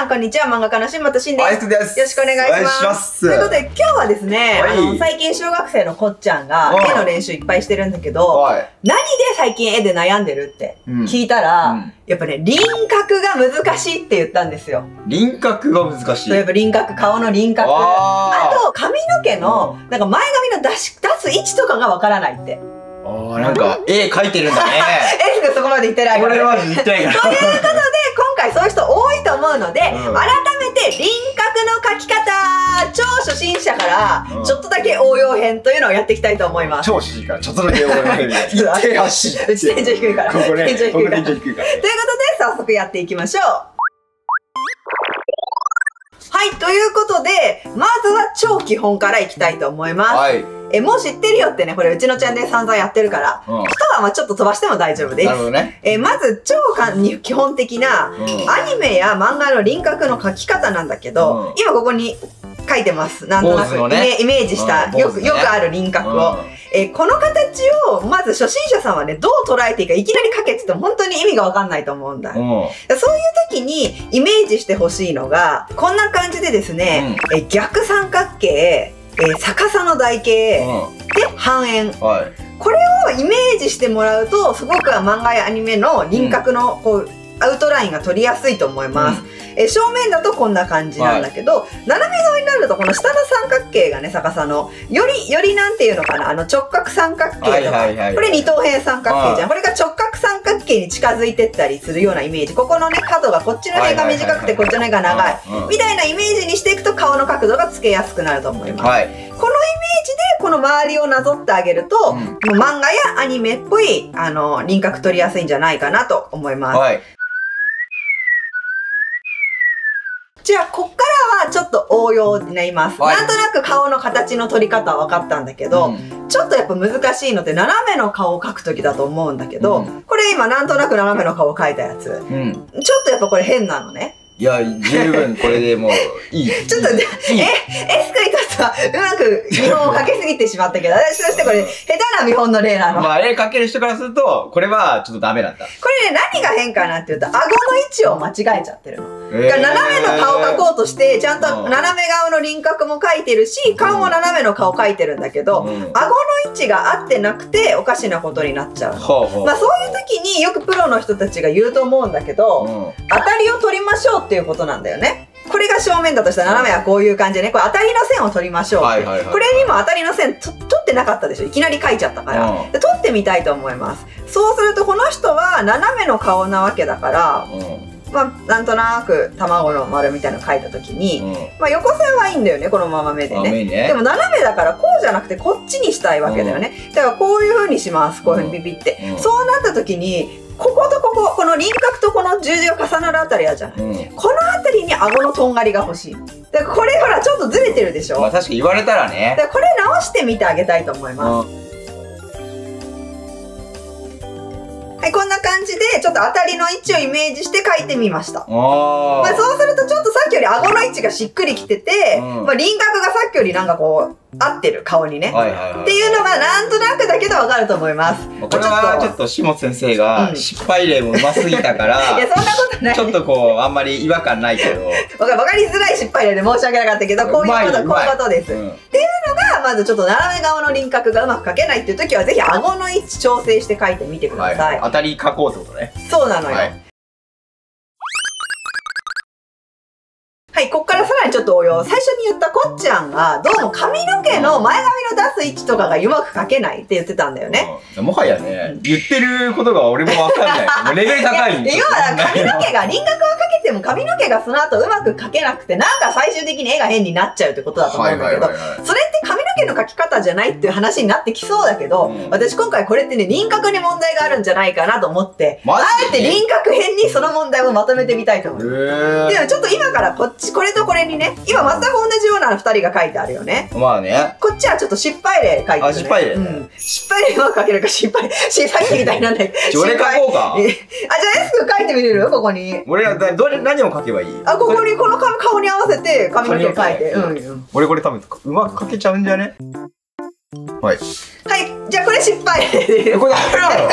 さん、こんにちは。漫画家の新本真です。アイスです。よろしくお願いします。ということで、今日はですね、最近小学生のこっちゃんが絵の練習いっぱいしてるんだけど、何で最近絵で悩んでるって聞いたら、やっぱね、輪郭が難しいって言ったんですよ。輪郭が難しい。例えば輪郭、顔の輪郭。あと、髪の毛の、なんか前髪の出す位置とかがわからないって。なんか、絵描いてるんだね。エースがそこまで言ってないから。俺は言ってないから。ということで、今回そういう人多いと思うので、改めて輪郭の描き方、超初心者からちょっとだけ応用編というのをやっていきたいと思います。超初心者からちょっとだけ応用編みたいな。手足。うち天井低いから。ここね。天井低いから。ということで、早速やっていきましょう。はい、ということで、まずは超基本からいきたいと思います。はい。もう知ってるよってね、これうちのチャンネル散々やってるから、人はまあちょっと飛ばしても大丈夫です。なるほどね。まず超基本的な、アニメや漫画の輪郭の描き方なんだけど、今ここに書いてます。なんとなくイメージした、よくある輪郭を。この形を、まず初心者さんはね、どう捉えていいか、いきなり描けって言っても本当に意味がわかんないと思うんだ。そういう時にイメージしてほしいのが、こんな感じでですね、逆三角形、逆さの台形で半円、これをイメージしてもらうとすごく漫画やアニメの輪郭のこうアウトラインが取りやすいと思います。正面だとこんな感じなんだけど、斜め側になるとこの下の三角形がね、逆さのよりなんていうのかな、直角三角形とか、これ二等辺三角形じゃん。これが直角三角形に近づいてったりするようなイメージ。ここのね、角がこっちの辺が短くてこっちの辺が長いみたいなイメージにしていくと顔の角度がつけやすくなると思います。このイメージでこの周りをなぞってあげると、もう漫画やアニメっぽい輪郭取りやすいんじゃないかなと思います。じゃあ、こっからはちょっと応用になります。なんとなく顔の形の取り方は分かったんだけど、ちょっとやっぱ難しいのって斜めの顔を描くときだと思うんだけど、これ今なんとなく斜めの顔を描いたやつ。ちょっとやっぱこれ変なのね。いや、十分これでもういい。ちょっと、エスクリとしてはうまく見本をかけすぎてしまったけど、私としてこれ下手な見本の例なの。まあ、絵描ける人からすると、これはちょっとダメなんだ。これね、何が変かなっていうと、顎の位置を間違えちゃってるの。斜めの顔を描こうとして、ちゃんと斜め顔の輪郭も描いてるし、顔も斜めの顔描いてるんだけど、顎の位置が合ってなくておかしなことになっちゃうの。まあそういう時によくプロの人たちが言うと思うんだけど、当たりを取りましょうっていうことなんだよね。これが正面だとしたら斜めはこういう感じでね、これ当たりの線を取りましょうって。これにも当たりの線取ってなかったでしょ。いきなり描いちゃったから。で取ってみたいと思います。そうするとこの人は斜めの顔なわけだから、まあ、なんとなく卵の丸みたいなの描いた時に、まあ横線はいいんだよね、このまま目でね。でも斜めだからこうじゃなくてこっちにしたいわけだよね。だからこういう風にします。こういう風にビビって。そうなった時に、こことここ、この輪郭とこの十字が重なるあたりあるじゃない。このあたりに顎のとんがりが欲しい。だからこれほらちょっとずれてるでしょ。まあ確かに言われたらね。だからこれ直してみてあげたいと思います。はい、こんな感じで、ちょっと当たりの位置をイメージして描いてみました。まあそうするとちょっとさっきより顎の位置がしっくりきてて、まあ輪郭がさっきよりなんかこう、合ってる顔にね。っていうのがなんとなくだけどわかると思います。これはちょっと下先生が失敗例もうますぎたから、いやそんなことない。ちょっとこう、あんまり違和感ないけど。わかりづらい失敗例で申し訳なかったけど、こういうことです。っていうのが、まずちょっと斜め顔の輪郭がうまく描けないっていう時は、ぜひ顎の位置調整して描いてみてください。当たり描こうってことね。そうなのよ。はい、こっからさらにちょっと応用。最初に言ったこっちゃんが、どうも髪の毛の前髪の出す位置とかがうまく描けないって言ってたんだよね。もはやね、言ってることが俺もわかんない。もうレベル高いんですよ。要は髪の毛が、輪郭は描けても髪の毛がその後うまく描けなくて、なんか最終的に絵が変になっちゃうってことだと思うんだけど、それって髪の毛の描き方じゃないっていう話になってきそうだけど、私今回これってね、輪郭に問題があるんじゃないかなと思って、あえて輪郭編にその問題をまとめてみたいと思います。でもちょっと今からこれとこれにね、今全く同じような2人が書いてあるよね。まあね。こっちはちょっと失敗例書いてる、ね。あ、失敗例。失敗例うまく書けるか失敗みたいなんだけど。俺書こうか。じゃあエスク書いてみれるここに。俺ら何を書けばいい？ここにこの顔に合わせて髪の毛を書いて。俺これ多分うまく書けちゃうんじゃね？はい。はい、じゃあこれ失敗例です。これダメなの？は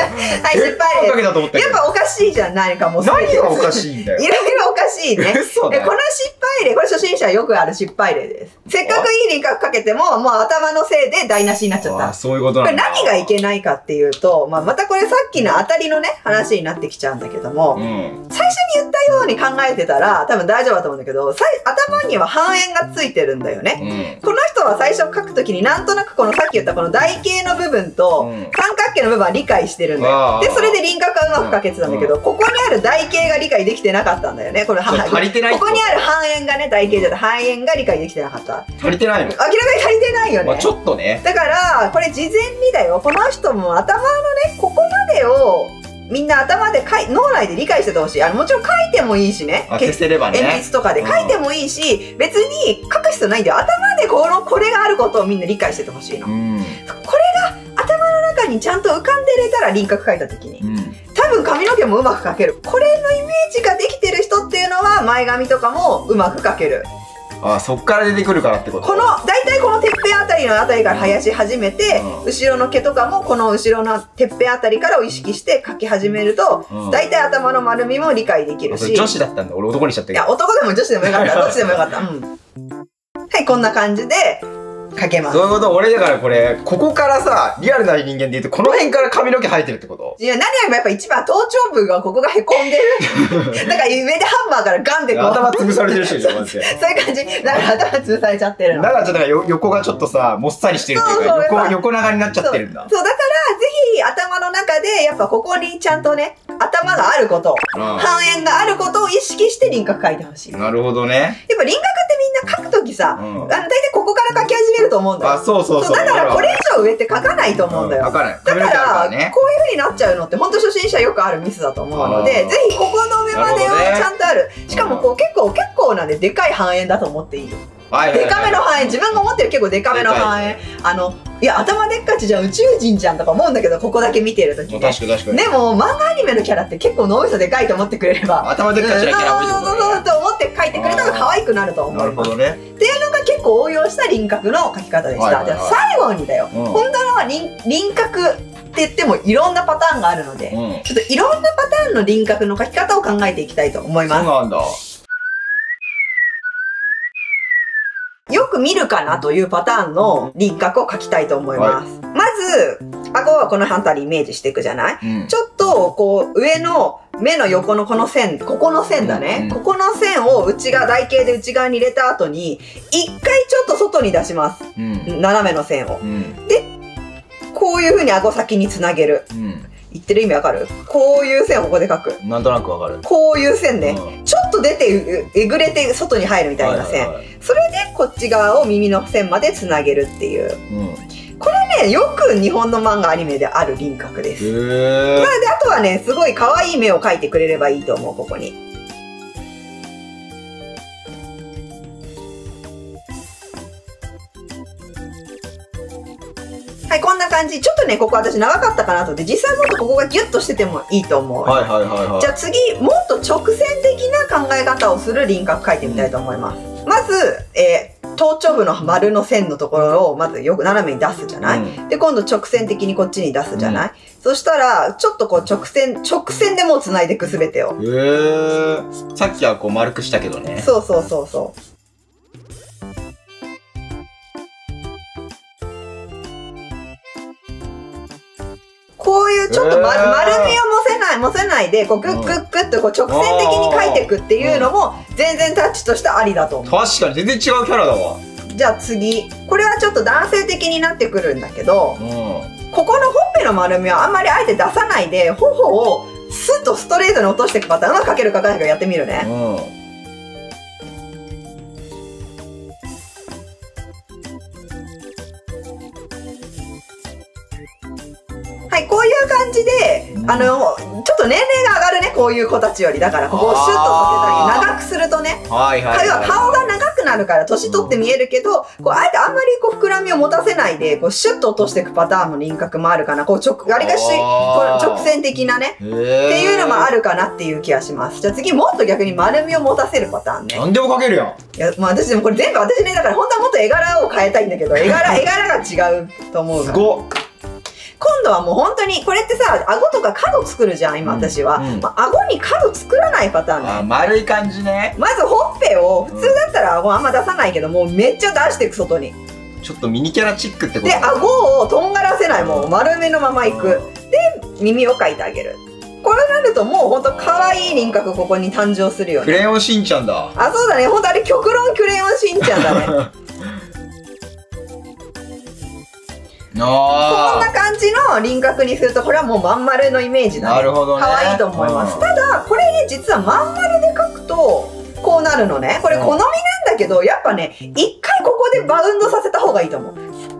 い、失敗例。やっぱおかしいじゃん、何かもう。何がおかしいんだよ。いろいろおかしいね。嘘だよ。この失敗例、これ初心者よくある失敗例です。せっかくいい輪郭かけても、もう頭のせいで台無しになっちゃった。そういうことなんだ。これ何がいけないかっていうと、またこれさっきの当たりのね、話になってきちゃうんだけども、最初に言ったように考えてたら、多分大丈夫だと思うんだけど、頭には半円がついてるんだよね。この人は最初書くときになんとなくこのさっき言ったこの台形の部分と三角形の部分は理解してるんだよ。で、それで輪郭はうまく描けてたんだけど、ここにある台形が理解できてなかったんだよね。これ足りてない。ここにある半円がね、台形じゃない半円が理解できてなかった。足りてないの？明らかに足りてないよね。ちょっとね。だから、これ事前にだよ。この人も頭のね、ここまでをみんな頭で脳内で理解しててほしい。もちろん書いてもいいしね。消せればね。鉛筆とかで書いてもいいし、別に書く必要ないんだよ。頭でこれがあることをみんな理解しててほしいの。これが頭の中にちゃんと浮かんでれたら輪郭書いた時に。多分髪の毛もうまく描ける。これのイメージができてる人っていうのは前髪とかもうまく描ける。あ、そっから出てくるからってこと？大体このてっぺんあたりから生やし始めて、後ろの毛とかもこの後ろのてっぺんあたりからを意識して描き始めると、大体頭の丸みも理解できるし。女子だったんだ。俺男にしちゃったけど。いや、男でも女子でもよかった。どっちでもよかった。はい、こんな感じで描けます。そういうこと。俺だからここからさ、リアルな人間で言うとこの辺から髪の毛生えてるってこと？いや、何よりもやっぱ一番頭頂部がここがへこんでる。だから上でハンマーからガンでこう。頭潰されてるし、そういう感じ。だから頭潰されちゃってるの。だからちょっと横がちょっとさ、もっさりしてるっていうか、横長になっちゃってるんだ。そう、だからぜひ頭の中でやっぱここにちゃんとね、頭があること、半円があることを意識して輪郭描いてほしい。なるほどね。やっぱ輪郭ってみんな描くときさ、大体ここから描き始めると思うんだよ。あ、そう。だからこれ以上上って描かないと思うんだよ。描かない。だから、こういう風になっちゃうのって本当初心者よくあるミスだと思うので、ぜひここの上まではちゃんとある。しかもこう結構なんででかい半円だと思っていい。でかめの半円、自分が思ってる結構でかめの半円。いや、頭でっかちじゃん、宇宙人じゃんとか思うんだけど、ここだけ見てるときね。確かに。でも、漫画アニメのキャラって結構脳みそでかいと思ってくれれば。頭でっかちなキャラ多いと思って描いてくれたら可愛くなると思う。なるほどね。っていうのが結構応用した輪郭の描き方でした。じゃあ最後にだよ。本当の輪郭って言ってもいろんなパターンがあるので、ちょっといろんなパターンの輪郭の描き方を考えていきたいと思います。そうなんだ。よく見るかなというパターンの輪郭を描きたいと思います。まず、顎はこの辺りイメージしていくじゃない？ちょっと、こう、上の目の横のこの線、ここの線だね。ここの線を台形で内側に入れた後に、一回ちょっと外に出します。斜めの線を。で、こういう風に顎先につなげる。言ってる意味わかる？こういう線をここで描く。なんとなくわかる。こういう線ね。ちょっと出て、えぐれて外に入るみたいな線。それでこっち側を耳の線までつなげるっていう。これね、よく日本の漫画アニメである輪郭です。なので、あとはね、すごい可愛い目を描いてくれればいいと思う、ここに。はい、こんな感じ。ちょっとね、ここ私長かったかなと。で、実際もっとここがギュッとしててもいいと思う。じゃあ次、もっと直線的な考え方をする輪郭描いてみたいと思います。まず、頭頂部の丸の線のところをまずよく斜めに出すじゃない？で、今度直線的にこっちに出すじゃない？そしたら、ちょっとこう直線でもう繋いでいくすべてを。さっきはこう丸くしたけどね。そう。こういうちょっと丸みをもせないで、こうグッグッグッとこう直線的に描いていくっていうのも全然タッチとしてありだと思う。確かに全然違うキャラだわ。じゃあ次、これはちょっと男性的になってくるんだけど、ここのほっぺの丸みはあんまりあえて出さないで、頬をスッとストレートに落としていくパターン、うまく描けるか描かないかやってみるね。はい、こういう感じで、ちょっと年齢が上がるね、こういう子たちより。だから、ここをシュッとさせたり、長くするとね、顔が長くなるから年取って見えるけど、こうあえてあんまりこう膨らみを持たせないで、こうシュッと落としていくパターンの輪郭もあるかな。こうあれがこう直線的なね。っていうのもあるかなっていう気がします。じゃあ次もっと逆に丸みを持たせるパターンね。なんでも描けるやん。いや、まあ私でもこれ全部私ね、だから本当はもっと絵柄を変えたいんだけど、絵柄が違うと思うから。すごっ。今度はもう本当に、これってさ、顎とか角作るじゃん、今私は。まあ、顎に角作らないパターンね。あ、丸い感じね。まずほっぺを、普通だったら顎あんま出さないけど、もうめっちゃ出していく、外に。ちょっとミニキャラチックってことで、顎をとんがらせない、もう丸めのままいく。で、耳を描いてあげる。これになるともうほんと可愛い輪郭ここに誕生するよね。クレヨンしんちゃんだ。あ、そうだね。ほんとあれ極論クレヨンしんちゃんだね。こんな感じの輪郭にすると、これはもうまん丸のイメージだね。なるほどね。可愛いと思います。ただ、これね、実はまん丸で描くと、こうなるのね。これ好みなんだけど、やっぱね、一回ここでバウンドさせた方がいいと思う。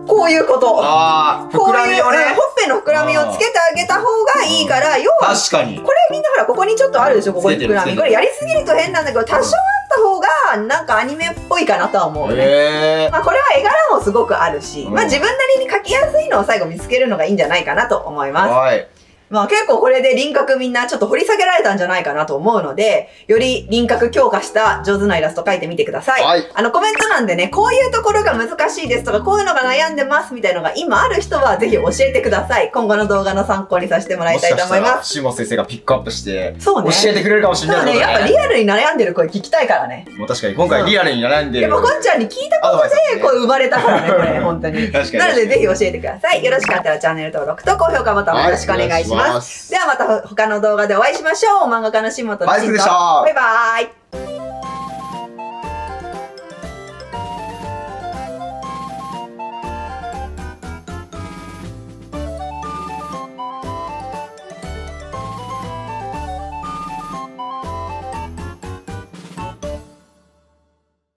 こういうこと。ああ、膨らみをね。ほっぺの膨らみをつけてあげた方がいいから、要は、確かに。これみんなほら、ここにちょっとあるでしょ、ここに膨らみ。これやりすぎると変なんだけど、多少あった方が、なんかアニメっぽいかなとは思うね。まあこれは絵柄もすごくあるし、まあ自分なりに描きやすいのを最後見つけるのがいいんじゃないかなと思います。はい。まあ結構これで輪郭みんなちょっと掘り下げられたんじゃないかなと思うので、より輪郭強化した上手なイラスト描いてみてください。はい。コメント欄でね、こういうところが難しいですとか、こういうのが悩んでますみたいなのが今ある人はぜひ教えてください。今後の動画の参考にさせてもらいたいと思います。下先生がピックアップして、そうね。教えてくれるかもしれないね。そうね、やっぱリアルに悩んでる声聞きたいからね。もう確かに今回リアルに悩んでる。やっぱこんちゃんに聞いたことで、こう生まれたからね、これ、本当に。確かに。なのでぜひ教えてください。よろしかったらチャンネル登録と高評価ボタンもよろしくお願いします。ではまた他の動画でお会いしましょう。漫画家の下本でした。バイバーイ。